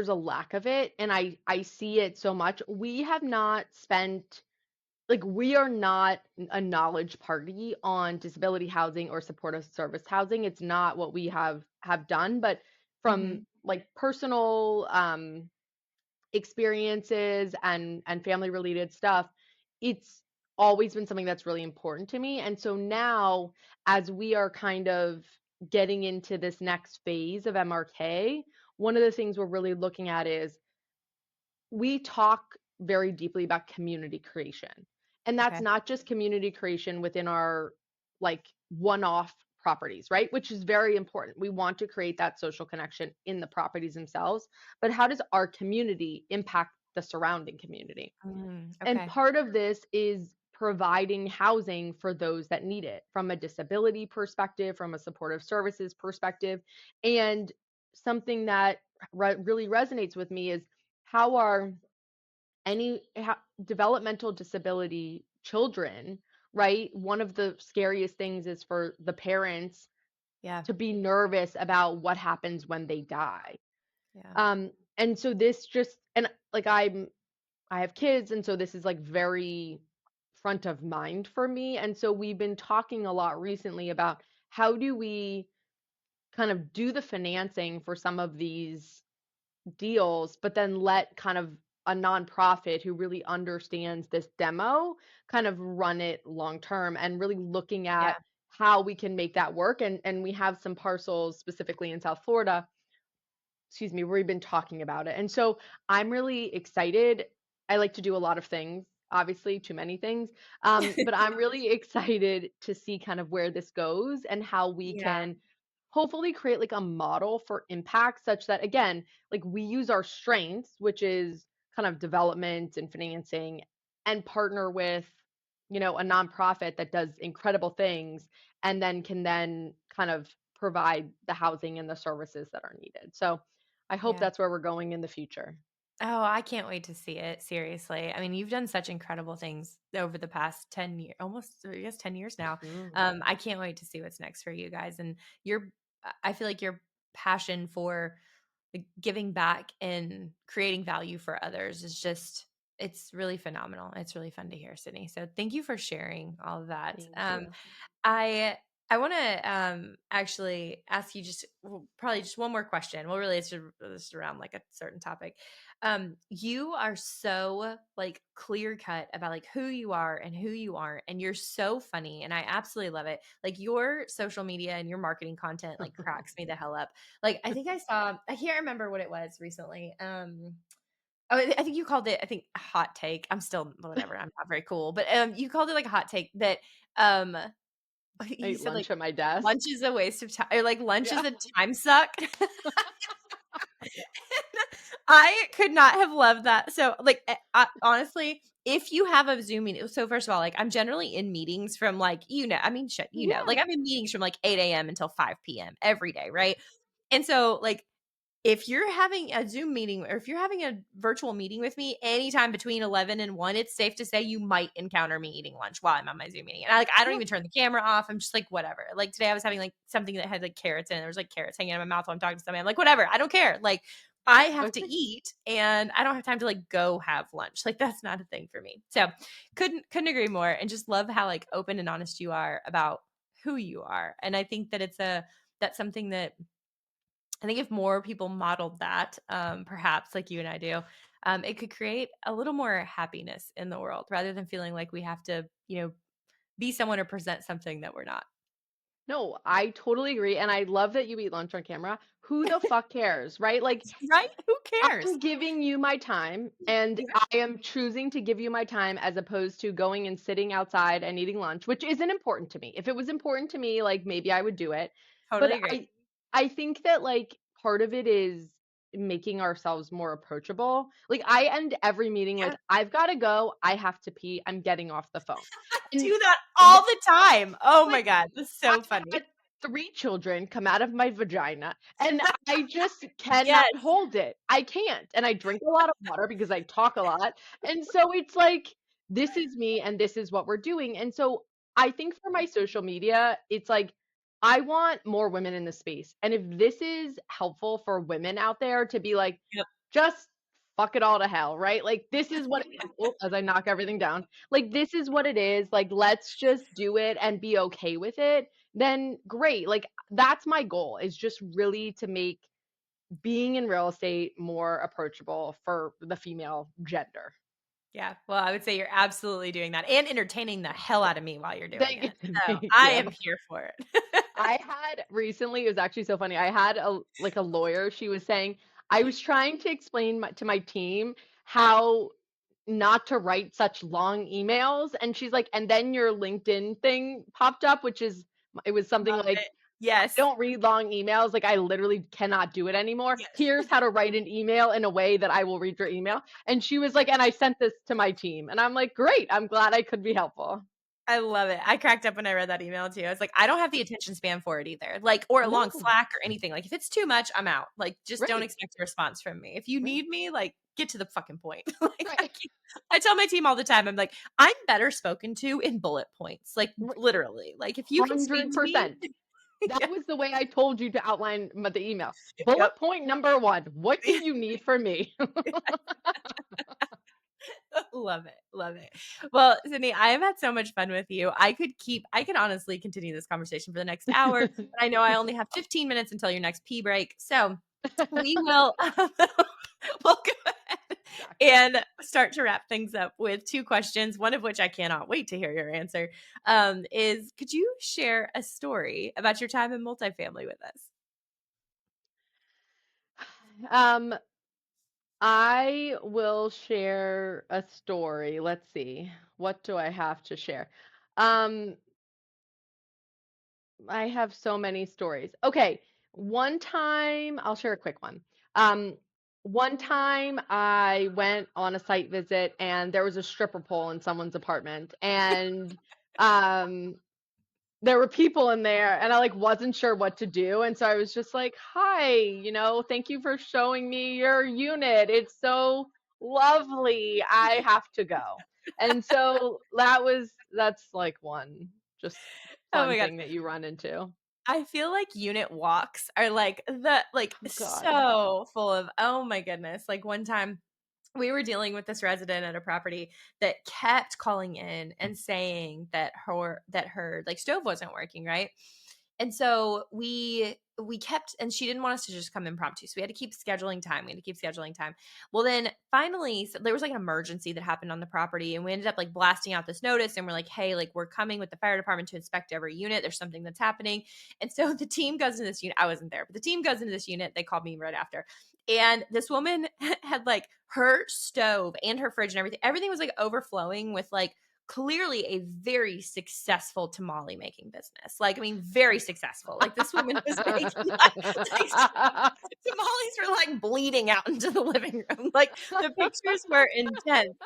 a lack of it, and I see it so much. We have not spent, like, we are not a knowledge party on disability housing or supportive service housing. It's not what we have done, but from Hmm. like personal experiences and family related stuff, it's always been something that's really important to me. And so now, as we are kind of getting into this next phase of MRK, one of the things we're really looking at is we talk very deeply about community creation. And that's Okay. not just community creation within our like one-off properties, right? Which is very important. We want to create that social connection in the properties themselves, but how does our community impact the surrounding community? And Okay. part of this is providing housing for those that need it from a disability perspective, from a supportive services perspective. And something that really resonates with me is how are developmental disability children, right? One of the scariest things is for the parents Yeah. to be nervous about what happens when they die. Yeah. And so this just, and like I have kids, and so this is like very front of mind for me. And so we've been talking a lot recently about how do we kind of do the financing for some of these deals, but then let kind of a nonprofit who really understands this demo kind of run it long term, and really looking Yeah. at how we can make that work. And we have some parcels specifically in South Florida, excuse me, where we've been talking about it. And so I'm really excited. I like to do a lot of things, obviously, too many things. But I'm really excited to see kind of where this goes and how we Yeah. can hopefully create like a model for impact, such that, again, like we use our strengths, which is kind of development and financing, and partner with, a nonprofit that does incredible things, and then can then kind of provide the housing and the services that are needed. So I hope Yeah. that's where we're going in the future. Oh, I can't wait to see it. Seriously. I mean, you've done such incredible things over the past 10 years, almost, I guess, 10 years now. Mm. I can't wait to see what's next for you guys. And I feel like your passion for like, giving back and creating value for others is just, it's really phenomenal. It's really fun to hear, Sydney. So thank you for sharing all of that. Thank you. I I want to actually ask you just probably just one more question. Well, really, it's just around like a certain topic. You are so like clear cut about like who you are and who you aren't, and you're so funny, and I absolutely love it. Like your social media and your marketing content like cracks me the hell up. Like I think I can't remember what it was recently. Oh, I think you called it, I think, a hot take. I'm still whatever. I'm not very cool, but you called it like a hot take that um I you ate said, like, lunch at my desk. lunch is a waste of time or, like, lunch Yeah. is a time suck. I could not have loved that. So, like, honestly, if you have a Zoom meeting so first of all, like, I'm generally in meetings from, like, I mean, shit, Yeah. like, I'm in meetings from, like, 8 AM until 5 PM every day, right? And so, like, if you're having a Zoom meeting or if you're having a virtual meeting with me anytime between 11 and 1, it's safe to say you might encounter me eating lunch while I'm on my Zoom meeting. And I don't Yeah. even turn the camera off. I'm just like, whatever. Like today I was having like something that had like carrots in it. There was like carrots hanging in my mouth while I'm talking to somebody. I'm like, whatever. I don't care. Like I have to Okay. eat and I don't have time to like go have lunch. Like that's not a thing for me. So couldn't agree more and just love how like open and honest you are about who you are. And I think that that's something that I think if more people modeled that, perhaps like you and I do, it could create a little more happiness in the world rather than feeling like we have to, be someone or present something that we're not. No, I totally agree. And I love that you eat lunch on camera. Who the fuck cares, right? Like, Right? Who cares? I'm giving you my time and Yeah, I am choosing to give you my time as opposed to going and sitting outside and eating lunch, which isn't important to me. If it was important to me, like maybe I would do it. But totally agree. I think that like part of it is making ourselves more approachable. Like I end every meeting with Yeah. I've got to go, I have to pee, I'm getting off the phone. Do And that all th- the time. Oh my like God. That's I've so funny. had 3 children come out of my vagina, and I just cannot Yes. hold it. I can't, and I drink a lot of water because I talk a lot, and so it's like, this is me and this is what we're doing, and so I think for my social media, it's like, I want more women in the space, and if this is helpful for women out there to be like, Yep. "Just fuck it all to hell," right? Like, this is what it is. Oh, as I knock everything down. Like, this is what it is, like, let's just do it and be okay with it, then great. Like that's my goal is just really to make being in real estate more approachable for the female gender. Yeah. Well, I would say you're absolutely doing that and entertaining the hell out of me while you're doing Thank it. you. So Thank I you. am here for it. I had recently, it was actually so funny. I had a lawyer, she was saying, I was trying to explain to my team how not to write such long emails. And she's like, and then your LinkedIn thing popped up, which is, it was something Love like, it. Yes. don't read long emails. Like I literally cannot do it anymore. Yes. Here's how to write an email in a way that I will read your email. And she was like, and I sent this to my team. And I'm like, great. I'm glad I could be helpful. I love it. I cracked up when I read that email too. I was like, I don't have the attention span for it either. Like, or a long No, Slack or anything. Like, if it's too much, I'm out. Like, just don't right, expect a response from me. If you right, need me, like, get to the fucking point. Like, right. I tell my team all the time, I'm like, I'm better spoken to in bullet points. Like, literally. Like, if you can speak to me, 100%. That yeah, was the way I told you to outline the email. Bullet yep. point number 1. What do you need from me? Love it. Love it. Well, Sydney, I have had so much fun with you. I could honestly continue this conversation for the next hour, but I know I only have 15 minutes until your next pee break. So we will we'll go ahead and start to wrap things up with 2 questions, one of which I cannot wait to hear your answer. Is could you share a story about your time in multifamily with us? um, I will share a story. Let's see. What do I have to share? Um, I have so many stories. Okay, one time, I'll share a quick one. Um, one time I went on a site visit and there was a stripper pole in someone's apartment and um there were people in there and I like wasn't sure what to do. And so I was just like, "Hi, thank you for showing me your unit. It's so lovely. I have to go." And so that's like one just Oh fun my god. thing that you run into. I feel like unit walks are like Oh God. so full of, oh my goodness. Like one time we were dealing with this resident at a property that kept calling in and saying that her like stove wasn't working, right? And so we kept, and she didn't want us to just come impromptu. So we had to keep scheduling time. We had to keep scheduling time. Well, then finally, so there was like an emergency that happened on the property, and we ended up like blasting out this notice, and we're like, hey, like we're coming with the fire department to inspect every unit. There's something that's happening. And so the team goes into this unit. I wasn't there, but the team goes into this unit. They called me right after. And this woman had like her stove and her fridge and everything was like overflowing with like clearly a very successful tamale making business. Like, I mean, very successful. Like this woman was making like tamales were like bleeding out into the living room. Like the pictures were intense.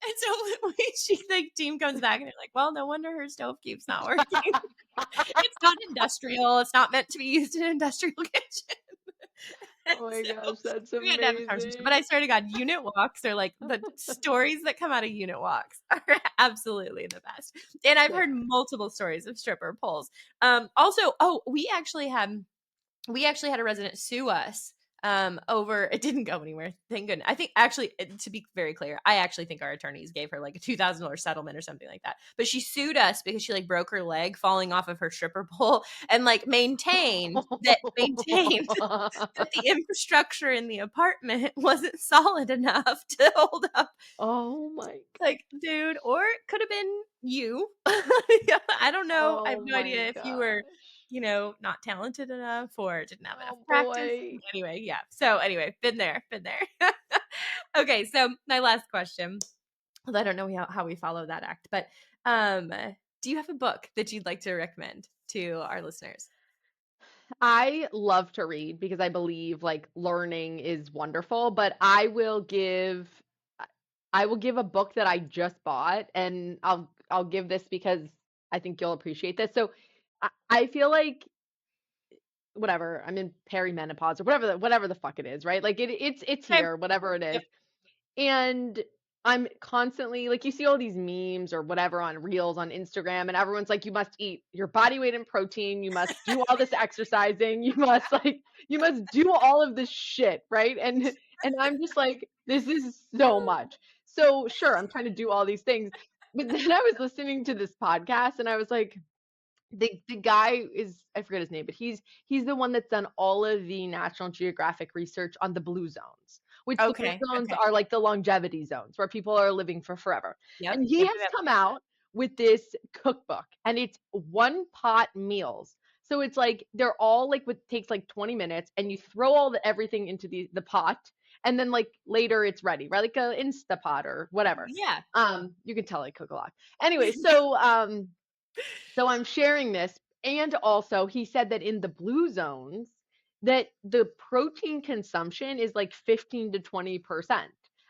And so the team comes back and they're like, well, no wonder her stove keeps not working. It's not industrial. It's not meant to be used in an industrial kitchen. Oh my So gosh, that's we had to have a conversation. But amazing. I swear to God, unit walks are like the stories that come out of unit walks are absolutely the best. And I've They heard are. multiple stories of stripper poles. Also, oh, we actually had a resident sue us over it didn't go anywhere, thank goodness. I think actually, to be very clear, I actually think our attorneys gave her like a $2,000 settlement or something like that, but she sued us because she like broke her leg falling off of her stripper pole and like maintained that the infrastructure in the apartment wasn't solid enough to hold up Oh my Like, dude, or it could have been you. Yeah, I don't know. I have Oh no my idea if you were, gosh. not talented enough or didn't have enough Oh practice. boy. Anyway, yeah. So anyway, been there, been there. Okay, so my last question. Well, I don't know how we follow that act, but um, do you have a book that you'd like to recommend to our listeners? I love to read because I believe like learning is wonderful, but I will give a book that I just bought, and I'll give this because I think you'll appreciate this. So I feel like whatever, I'm in perimenopause or whatever the fuck it is, right? Like it's Okay. here, whatever it Yep. is. And I'm constantly like, you see all these memes or whatever on reels on Instagram, and everyone's like, you must eat your body weight in protein, you must do all this exercising, you must do all of this shit, right? And I'm just like, this is so much. So sure, I'm trying to do all these things. But then I was listening to this podcast and I was like, the guy is, I forget his name, but he's the one that's done all of the National Geographic research on the blue zones, which the blue Okay. zones Okay. are like the longevity zones where people are living for forever. Yep. And he Yep. has Yep. come out with this cookbook, and it's one pot meals. So it's like they're all like what takes like 20 minutes, and you throw everything into the pot, and then like later it's ready, right? Like a Instapot or whatever. Yeah. You can tell I cook a lot. Anyway, so I'm sharing this. And also, he said that in the blue zones, that the protein consumption is like 15 to 20%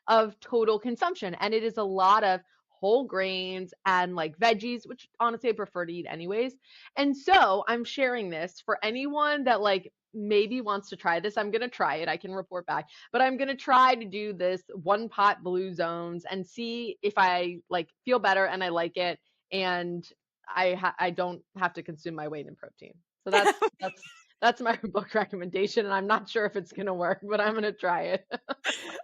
of total consumption. And it is a lot of whole grains and like veggies, which honestly I prefer to eat anyways. And so I'm sharing this for anyone that like maybe wants to try this. I'm going to try it. I can report back, but I'm going to try to do this one pot blue zones and see if I like feel better and I like it. And I don't have to consume my weight in protein. So that's my book recommendation, and I'm not sure if it's gonna work, but I'm gonna try it.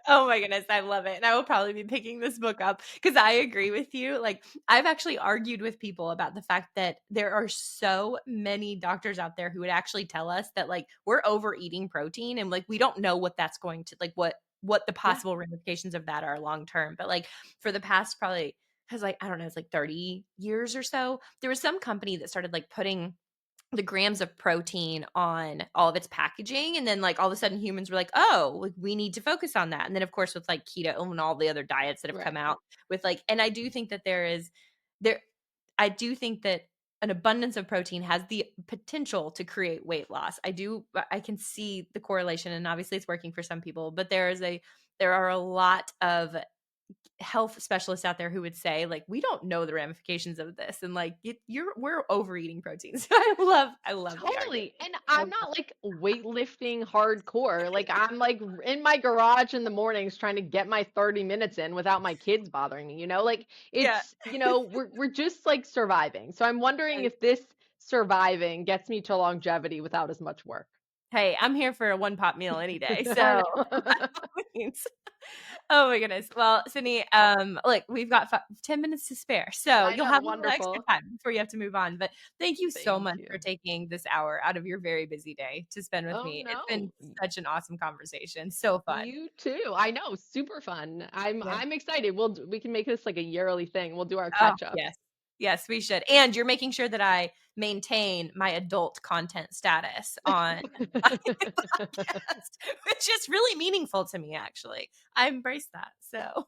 Oh my goodness, I love it. And I will probably be picking this book up because I agree with you. Like, I've actually argued with people about the fact that there are so many doctors out there who would actually tell us that like we're overeating protein and like we don't know what that's going to like what the Yeah. possible ramifications of that are long term. But like for the past probably because like I don't know, it's like 30 years or so, there was some company that started like putting the grams of protein on all of its packaging, and then like all of a sudden humans were like, oh, like, we need to focus on that. And then of course with like keto and all the other diets that have come Right. out with like, and I do think that there I do think that an abundance of protein has the potential to create weight loss. I can see the correlation, and obviously it's working for some people, but there are a lot of health specialists out there who would say like we don't know the ramifications of this, and like we're overeating protein. So I love the argument. Totally. And I'm not like weightlifting hardcore. Like I'm like in my garage in the mornings trying to get my 30 minutes in without my kids bothering me, Like Yeah. it's, we're just like surviving. So I'm wondering if this surviving gets me to longevity without as much work. Hey, I'm here for a one pot meal any day. I So know. by all means. Oh my goodness. Well, Sydney, look, we've got 10 minutes to spare. So I you'll know, have a little extra wonderful. time before you have to move on. But thank you so Thank much you. for taking this hour out of your very busy day to spend with Oh me. It's no. been such an awesome conversation. So fun. You too. I know, super fun. Yeah. I'm excited. We can make this like a yearly thing. We'll do our Oh, catch ups. yes. Yes, we should. And you're making sure that I maintain my adult content status on my podcast, which is really meaningful to me, actually. I embrace that. So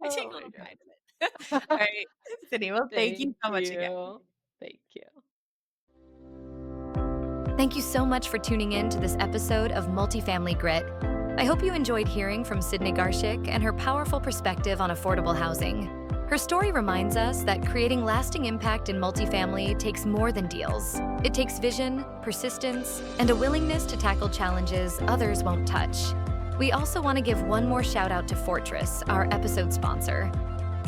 I take Oh a my little God. pride in it. All right, Sydney. Well, thank you Thank so much again. you. Thank you. Thank you so much for tuning in to this episode of Multifamily Grit. I hope you enjoyed hearing from Sydne Garchik and her powerful perspective on affordable housing. Her story reminds us that creating lasting impact in multifamily takes more than deals. It takes vision, persistence, and a willingness to tackle challenges others won't touch. We also want to give one more shout out to Fortress, our episode sponsor.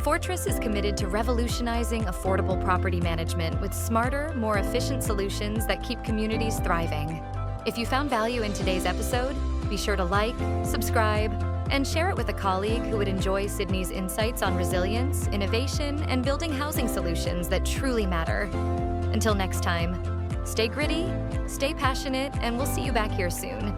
Fortress is committed to revolutionizing affordable property management with smarter, more efficient solutions that keep communities thriving. If you found value in today's episode, be sure to like, subscribe, and share it with a colleague who would enjoy Sydney's insights on resilience, innovation, and building housing solutions that truly matter. Until next time, stay gritty, stay passionate, and we'll see you back here soon.